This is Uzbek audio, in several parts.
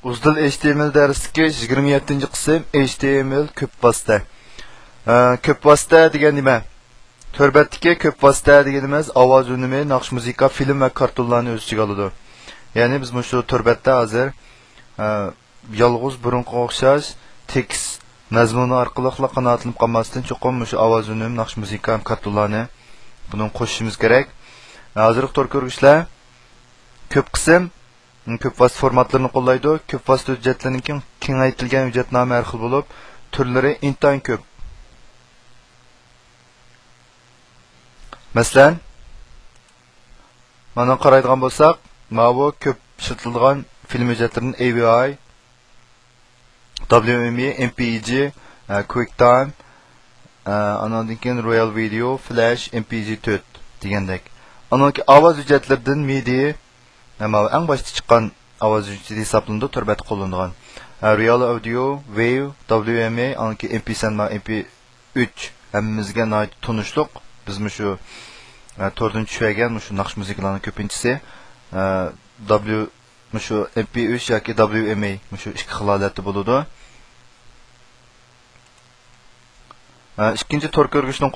Uzdil HTML darsidagi 27-qism HTML ko'p vosita. Ko'p vosita degan nima? Torbatdagi ko'p vosita deganimiz ovoz unumi, naqsh musiqa, film va kartonlarni o'z ichiga oladi. Ya'ni biz shu torbatda hozir yolg'iz burunga o'xshash tekst mazmuni orqali qanoatlanib qolmasdan cho'qim shu ovoz unumi, naqsh musiqa, kartonlarni buni qo'shishimiz kerak. Hozir to'r ko'rgishlar ko'p qism ko'p vosita formatlarini qo'llaydi. Ko'p vosita hujjatlarining kengaytirilgan hujjatnoma har xil bo'lib, turlari intayin ko'p. Masalan, mana qaraydigan bo'lsak, mana bu ko'p ishlatilgan film hujjatlarining AVI, WME, MPEG, QuickTime, andan keyin Royal Video, Flash, MPG4 degandek. Anaki ovoz hujjatlaridan MIDI Ama eng başta chiqqan ovoz hujjati hisoblanadi, turbat qo'llanilgan. Real Audio, Wave, WMA, anki MP3 va MP3 hammamizga tunishliq. Biz shu to'rdan tushgan shu naqsh musiqalarning ko'pinchisi shu MP3 yoki WMA shu ikki xil holatda bo'ladi. Ikkinchi to'r ko'rgishning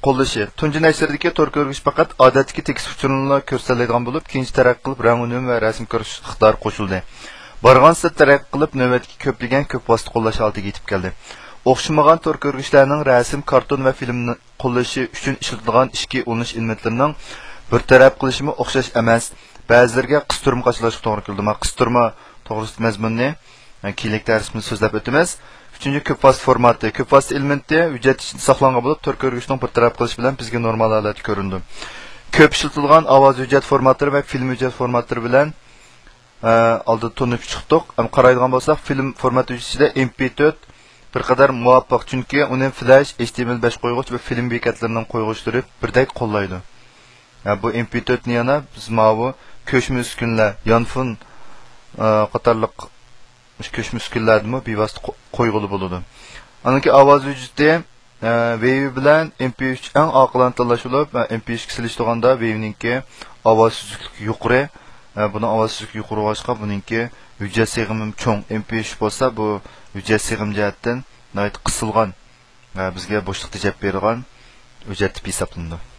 qo'llashi. Tunji nashrdagi to'r ko'rgish faqat odatdagi tekst uchunla ko'rsatiladigan bo'lib, keyinchi taraqq qilib rang unum va rasm ko'rish iqtidori qo'shildi. Borgansa taraqq qilib navbatga ko'plagan ko'p vosita qo'llash oldiga yetib keldi. O'xshamagan to'r ko'rgishlarning rasm, karton va filmni qo'llashi uchun ishlatilgan ishki ulanish elementlarining bir taraf qilishimi o'xshash emas. Ba'zilarga qistirma qachilashga to'g'ri keldi. Qistirma to'g'risida mazmunni keyinlik darsimiz so'zlab o'tamiz. Üçüncü köp vosita formati. Köp vosita elementi hujjat ichida saqlangan bo'lib, to'r ko'rgishning bir taraf qilish bilan bizga normal holat ko'rindi. Ko'p ishlatilgan ovoz hujjat formatlari va film hujjat formatlari bilan oldin tunib chiqdik. Qaraydigan bo'lsak, film formati ichida MP4 bir qadar muvofiq, chunki uni Flash, HTML5 qo'yg'ich va film bekatlarining qo'yg'ichlari birdek qo'llaydi. Bu MP4 ni yana biz bu ko'chma uskunlar, yonfun qatorliq köşmü skillardimi bevosita qo'yg'ili bo'ladi. Anaki ovoz hujjati Wave bilan MP3 eng oqilona tanlashilib, MP3 ga silishtirganda Wave'ninki ovoz suzuklik yuqori, buni ovoz suzuklik yuqori bo'lishqa buningki hujjat sig'imi cho'ng. MP3 bo'lsa bu hujjat sig'im jihatdan nihoyat qisilgan, bizga bo'shliqda javob bergan hujjat deb hisoblanadi.